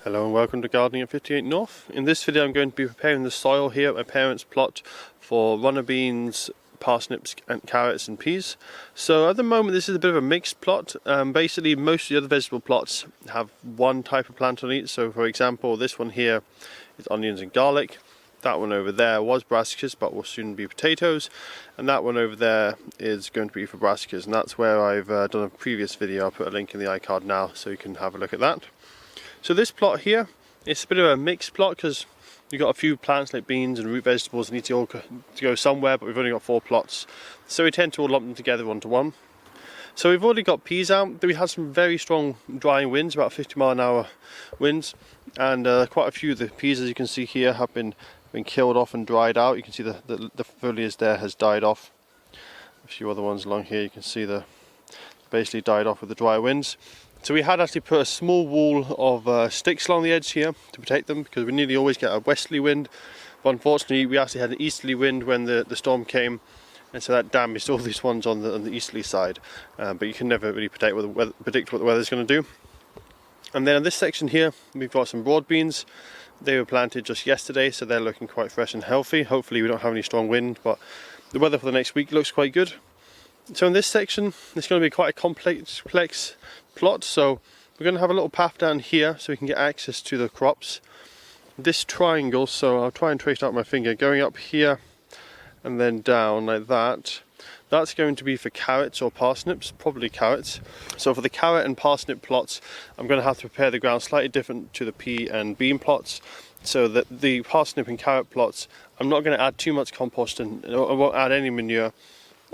Hello and welcome to Gardening at 58 North. In this video I'm going to be preparing the soil here at my parents' plot for runner beans, parsnips and carrots and peas. So at the moment this is a bit of a mixed plot. Basically most of the other vegetable plots have one type of plant on each. So for example this one here is onions and garlic. That one over there was brassicas but will soon be potatoes, and that one over there is going to be for brassicas, and that's where I've done a previous video. I'll put a link in the iCard now so you can have a look at that. So this plot here, it's a bit of a mixed plot because you've got a few plants like beans and root vegetables that need to all go somewhere, but we've only got 4 plots, so we tend to all lump them together one to one. So we've already got peas out. We had some very strong drying winds, about 50-mile-an-hour winds, and quite a few of the peas, as you can see here, have been killed off and dried out. You can see the foliage there has died off. A few other ones along here you can see basically died off with the dry winds. So we had actually put a small wall of sticks along the edge here to protect them, because we nearly always get a westerly wind, but unfortunately we actually had an easterly wind when the storm came, and so that damaged all these ones on the easterly side. But you can never really predict what the weather's going to do. And then in this section here we've got some broad beans. They were planted just yesterday, so they're looking quite fresh and healthy. Hopefully we don't have any strong wind, but the weather for the next week looks quite good. So in this section it's going to be quite a complex plot, so we're going to have a little path down here so we can get access to the crops. This triangle, so I'll try and trace out my finger, going up here and then down like that, that's going to be for carrots or parsnips, probably carrots. So for the carrot and parsnip plots I'm going to have to prepare the ground slightly different to the pea and bean plots, so that the parsnip and carrot plots I'm not going to add too much compost and I won't add any manure.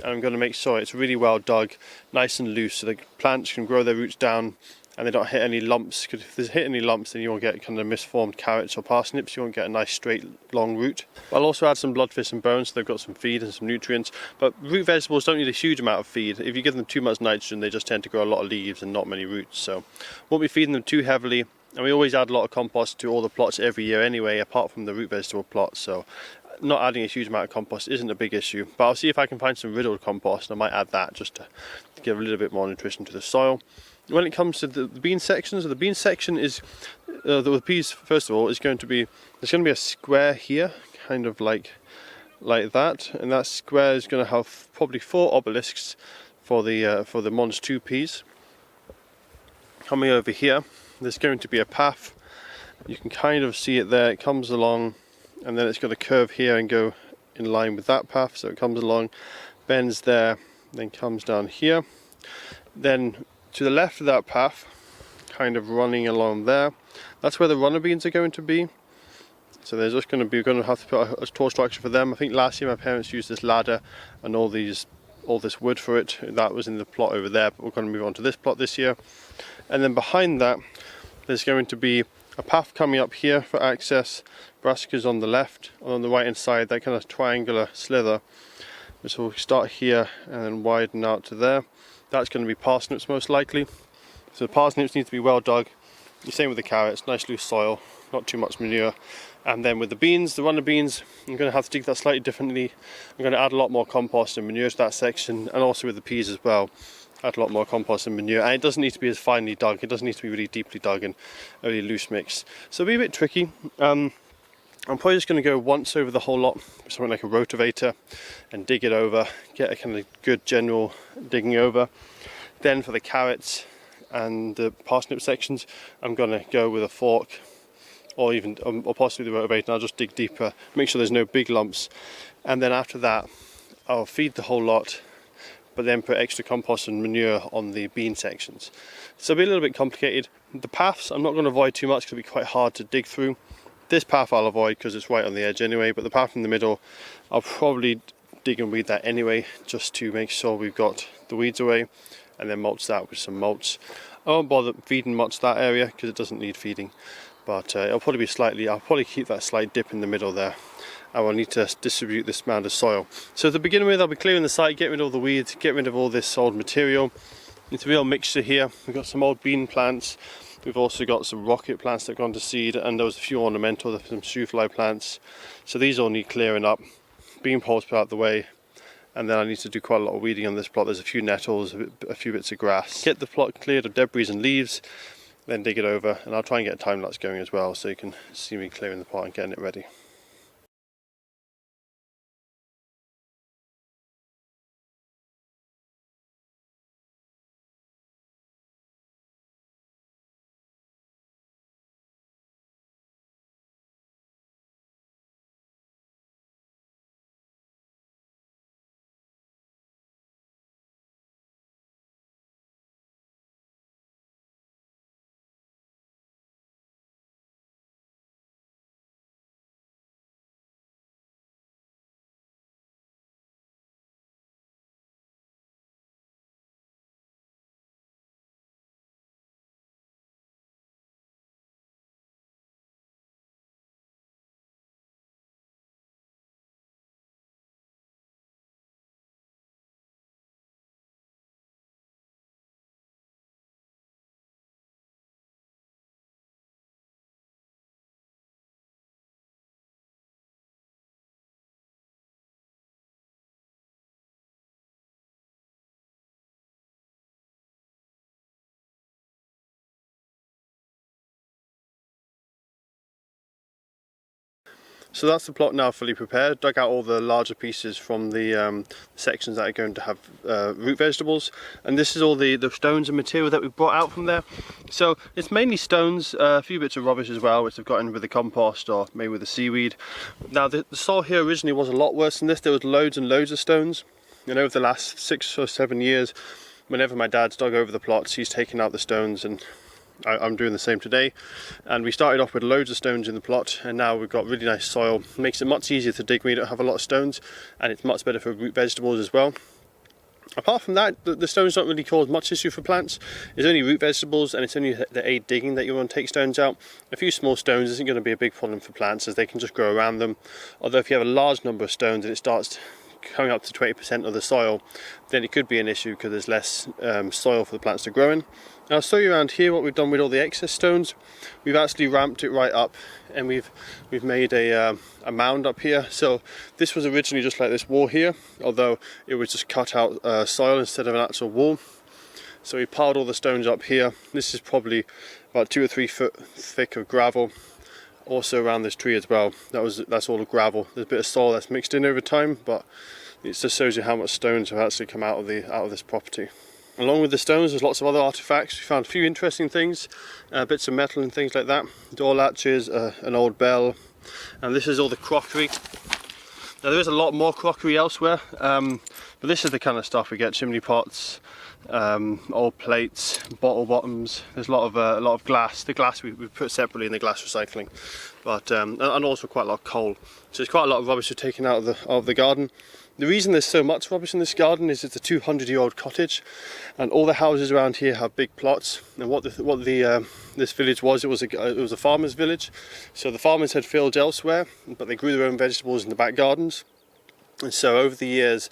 And I'm going to make sure it's really well dug, nice and loose, so the plants can grow their roots down and they don't hit any lumps, because if there's hit any lumps then you'll get kind of misformed carrots or parsnips. You won't get a nice straight long root. I'll also add some blood, fish and bones, so they've got some feed and some nutrients, but root vegetables don't need a huge amount of feed. If you give them too much nitrogen they just tend to grow a lot of leaves and not many roots, so won't be feeding them too heavily. And we always add a lot of compost to all the plots every year anyway, apart from the root vegetable plots, so not adding a huge amount of compost isn't a big issue. But I'll see if I can find some riddled compost, and I might add that just to give a little bit more nutrition to the soil. When it comes to the bean sections, the bean section is the peas. First of all, is going to be, there's going to be a square here, kind of like that, and that square is going to have probably 4 obelisks for the Mons 2 peas. Coming over here, there's going to be a path. You can kind of see it there. It comes along, and then it's going to curve here and go in line with that path. So it comes along, bends there, then comes down here. Then to the left of that path, kind of running along there, that's where the runner beans are going to be. So there's just going to have to put a tall structure for them. I think last year my parents used this ladder and all this wood for it. That was in the plot over there, but we're going to move on to this plot this year. And then behind that there's going to be a path coming up here for access, brassicas on the left, and on the right hand side that kind of triangular slither. So we'll start here and then widen out to there. That's going to be parsnips most likely. So the parsnips need to be well dug. The same with the carrots, nice loose soil, not too much manure. And then with the beans, the runner beans, I'm going to have to dig that slightly differently. I'm going to add a lot more compost and manure to that section, and also with the peas as well. Add a lot more compost and manure, and it doesn't need to be as finely dug, it doesn't need to be really deeply dug and a really loose mix. So it'll be a bit tricky. I'm probably just going to go once over the whole lot with something like a rotavator and dig it over, get a kind of good general digging over. Then for the carrots and the parsnip sections I'm going to go with a fork or possibly the rotavator, and I'll just dig deeper, make sure there's no big lumps, and then after that I'll feed the whole lot, but then put extra compost and manure on the bean sections. So it'll be a little bit complicated. The paths I'm not going to avoid too much because it'll be quite hard to dig through. This path I'll avoid because it's right on the edge anyway, but the path in the middle I'll probably dig and weed that anyway, just to make sure we've got the weeds away, and then mulch that with some mulch. I won't bother feeding much that area because it doesn't need feeding, but I'll probably keep that slight dip in the middle there. I will need to distribute this amount of soil. So to begin with, I'll be clearing the site, get rid of all the weeds, get rid of all this old material. It's a real mixture here. We've got some old bean plants, we've also got some rocket plants that have gone to seed, and there was a few ornamental, some shoe fly plants. So these all need clearing up. Bean poles put out the way, and then I need to do quite a lot of weeding on this plot. There's a few nettles, a few bits of grass. Get the plot cleared of debris and leaves, then dig it over, and I'll try and get a time lapse going as well so you can see me clearing the pot and getting it ready. So that's the plot now fully prepared. Dug out all the larger pieces from the sections that are going to have root vegetables, and this is all the stones and material that we brought out from there. So it's mainly stones, a few bits of rubbish as well, which I've got in with the compost or maybe with the seaweed. Now the soil here originally was a lot worse than this. There was loads and loads of stones, and over the last 6 or 7 years, whenever my dad's dug over the plots, he's taken out the stones, and I'm doing the same today. And we started off with loads of stones in the plot, and now we've got really nice soil. It makes it much easier to dig when you don't have a lot of stones, and it's much better for root vegetables as well. Apart from that, the stones don't really cause much issue for plants. It's only root vegetables, and it's only the aid digging that you want to take stones out. A few small stones isn't going to be a big problem for plants, as they can just grow around them. Although if you have a large number of stones and it starts coming up to 20% of the soil, then it could be an issue because there's less soil for the plants to grow in. I'll show you around here what we've done with all the excess stones. We've actually ramped it right up, and we've made a mound up here. So this was originally just like this wall here, although it was just cut out soil instead of an actual wall. So we piled all the stones up here. This is probably about 2 or 3 foot thick of gravel. Also around this tree as well. That's all the gravel. There's a bit of soil that's mixed in over time, but it just shows you how much stones have actually come out of this property. Along with the stones, there's lots of other artifacts. We found a few interesting things, bits of metal and things like that. Door latches, an old bell, and this is all the crockery. Now there is a lot more crockery elsewhere, but this is the kind of stuff we get: chimney pots, old plates, bottle bottoms. There's a lot of glass. The glass we put separately in the glass recycling, but and also quite a lot of coal. So there's quite a lot of rubbish we've taken out of the garden. The reason there's so much rubbish in this garden is it's a 200-year-old cottage, and all the houses around here have big plots. And this village was, it was a farmer's village. So the farmers had fields elsewhere, but they grew their own vegetables in the back gardens. And so over the years,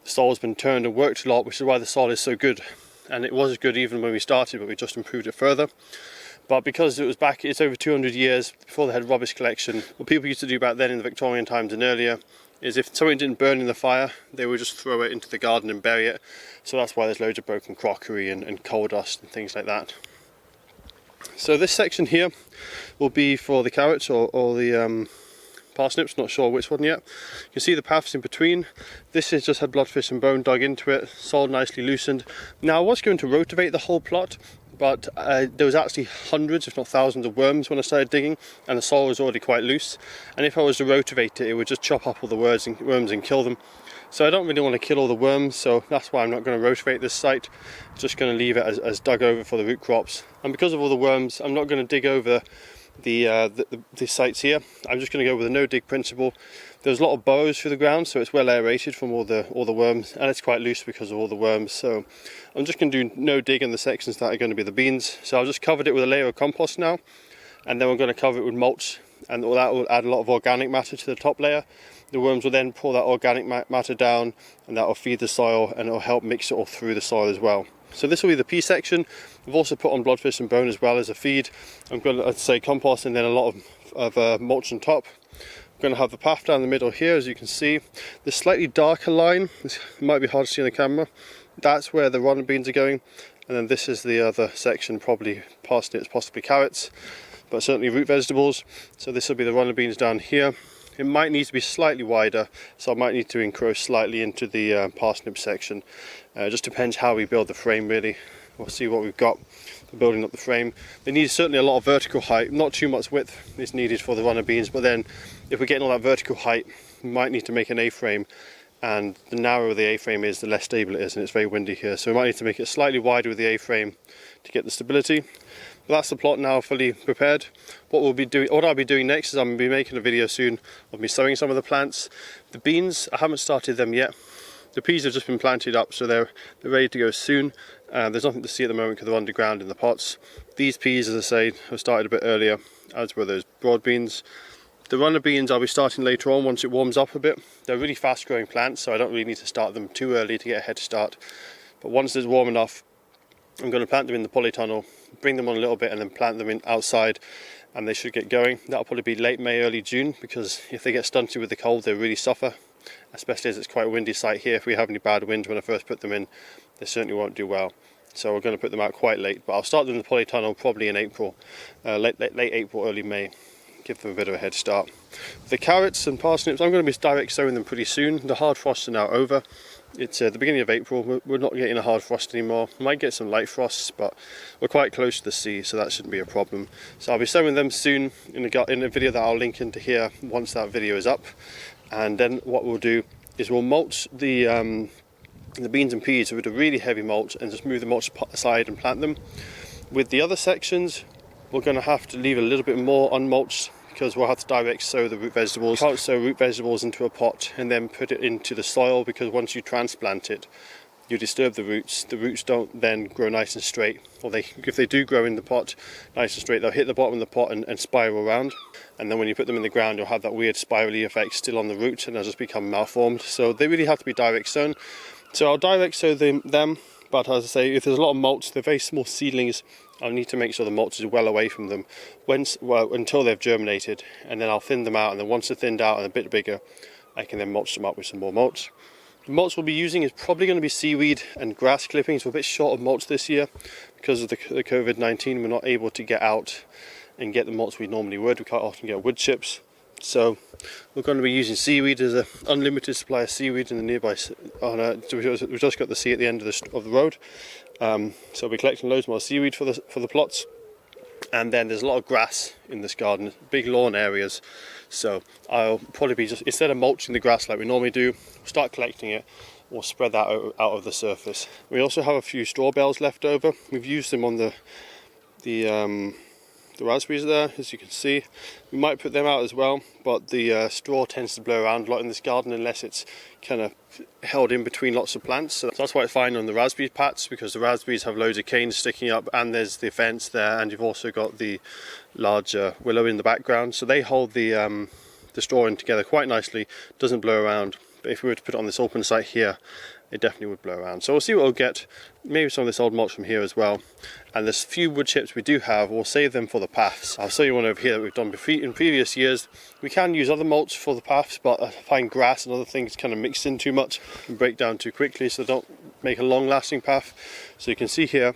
the soil's been turned and worked a lot, which is why the soil is so good. And it was good even when we started, but we just improved it further. But because it's over 200 years before they had rubbish collection, what people used to do back then in the Victorian times and earlier is if something didn't burn in the fire, they would just throw it into the garden and bury it. So that's why there's loads of broken crockery and coal dust and things like that. So this section here will be for the carrots or the parsnips, not sure which one yet. You can see the paths in between. This has just had bloodfish and bone dug into it, soil nicely loosened. Now I was going to rotivate the whole plot, but there was actually hundreds if not thousands of worms when I started digging, and the soil was already quite loose, and if I was to rotivate it, it would just chop up all the worms and kill them. So I don't really want to kill all the worms, so that's why I'm not going to rotivate this site. Just going to leave it as dug over for the root crops. And because of all the worms, I'm not going to dig over the sites here. I'm just going to go with a no dig principle. There's a lot of burrows through the ground, so it's well aerated from all the worms, and it's quite loose because of all the worms. So I'm just going to do no dig in the sections that are going to be the beans. So I've just covered it with a layer of compost now, and then we're going to cover it with mulch, and that will add a lot of organic matter to the top layer. The worms will then pull that organic matter down, and that will feed the soil, and it will help mix it all through the soil as well. So this will be the pea section. I've also put on bloodfish and bone as well as a feed. I'm going to say compost and then a lot of mulch on top. I'm going to have the path down the middle here, as you can see. The slightly darker line, it might be hard to see on the camera, That's where the runner beans are going, and then this is the other section, probably parsnips, possibly carrots, but certainly root vegetables. So this will be the runner beans down here. It might need to be slightly wider, so I might need to encroach slightly into the parsnip section. It just depends how we build the frame really. We'll see what we've got for building up the frame. They need certainly a lot of vertical height, not too much width is needed for the runner beans, but then if we're getting all that vertical height, we might need to make an A-frame, and the narrower the A-frame is, the less stable it is, and it's very windy here, so we might need to make it slightly wider with the A-frame to get the stability. But that's the plot now fully prepared. What I'll be doing next is I'm going to be making a video soon of me sowing some of the plants. The beans, I haven't started them yet. The peas have just been planted up, so they're ready to go soon. There's nothing to see at the moment because they're underground in the pots. These peas, as I say, have started a bit earlier, as were those broad beans. The runner beans I'll be starting later on once it warms up a bit. They're really fast growing plants, so I don't really need to start them too early to get a head start. But once it's warm enough, I'm going to plant them in the polytunnel, bring them on a little bit, and then plant them in outside, and they should get going. That'll probably be late May, early June, because if they get stunted with the cold, they really suffer. Especially as it's quite a windy site here. If we have any bad wind when I first put them in, they certainly won't do well. So we're going to put them out quite late, but I'll start them in the polytunnel probably in April, late April, early May. Give them a bit of a head start. The carrots and parsnips, I'm going to be direct sowing them pretty soon. The hard frosts are now over. It's the beginning of April. We're not getting a hard frost anymore. We might get some light frosts, but we're quite close to the sea, so that shouldn't be a problem. So I'll be sowing them soon in a video that I'll link into here once that video is up. And then what we'll do is we'll mulch the beans and peas with a really heavy mulch and just move the mulch aside and plant them. With the other sections, we're going to have to leave a little bit more unmulched because we'll have to direct sow the root vegetables. You can't sow root vegetables into a pot and then put it into the soil, because once you transplant it, you disturb the roots. The roots don't then grow nice and straight, or if they do grow in the pot nice and straight, they'll hit the bottom of the pot and spiral around, and then when you put them in the ground, you'll have that weird spirally effect still on the root, and they'll just become malformed. So they really have to be direct sown. So I'll direct sow them, but as I say, if there's a lot of mulch, they're very small seedlings, I'll need to make sure the mulch is well away from them until they've germinated, and then I'll thin them out, and then once they're thinned out and a bit bigger, I can then mulch them up with some more mulch. The mulch we'll be using is probably going to be seaweed and grass clippings. We're a bit short of mulch this year because of the COVID-19. We're not able to get out and get the mulch we normally would. We can't often get wood chips. So we're going to be using seaweed. There's an unlimited supply of seaweed in the nearby. We've just got the sea at the end of the road. So we'll be collecting loads more seaweed for the plots. And then there's a lot of grass in this garden, big lawn areas. So I'll probably be just, instead of mulching the grass like we normally do, start collecting it or spread that out of the surface. We also have a few straw bales left over. We've used them on the raspberries there, as you can see. We might put them out as well, but the straw tends to blow around a lot in this garden unless it's kind of held in between lots of plants. So that's why it's fine on the raspberry pats, because the raspberries have loads of canes sticking up, and there's the fence there, and you've also got the larger willow in the background, so they hold the straw in together quite nicely. Doesn't blow around. But if we were to put it on this open site here, it definitely would blow around. So we'll see what we'll get. Maybe some of this old mulch from here as well. And there's few wood chips we do have. We'll save them for the paths. I'll show you one over here that we've done in previous years. We can use other mulch for the paths, but I find grass and other things kind of mixed in too much and break down too quickly, so they don't make a long-lasting path. So you can see here,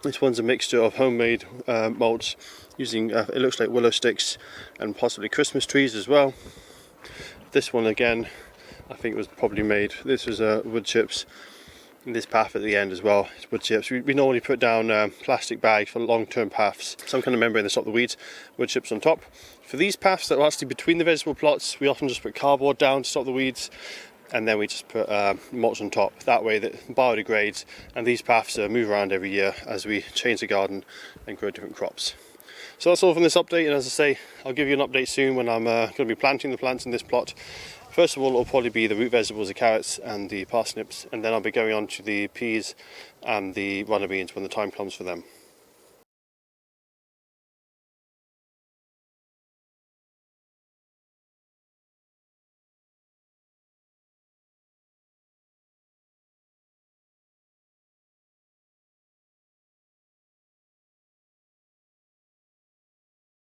this one's a mixture of homemade mulch using, it looks like willow sticks and possibly Christmas trees as well. This one again, I think it was probably made. This was wood chips. And this path at the end as well, it's wood chips. We normally put down plastic bags for long-term paths, some kind of membrane to stop the weeds, wood chips on top. For these paths that are actually between the vegetable plots, we often just put cardboard down to stop the weeds, and then we just put mulch on top. That way that biodegrades, and these paths move around every year as we change the garden and grow different crops. So that's all from this update, and as I say, I'll give you an update soon when I'm going to be planting the plants in this plot. First of all, it'll probably be the root vegetables, the carrots and the parsnips, and then I'll be going on to the peas and the runner beans when the time comes for them.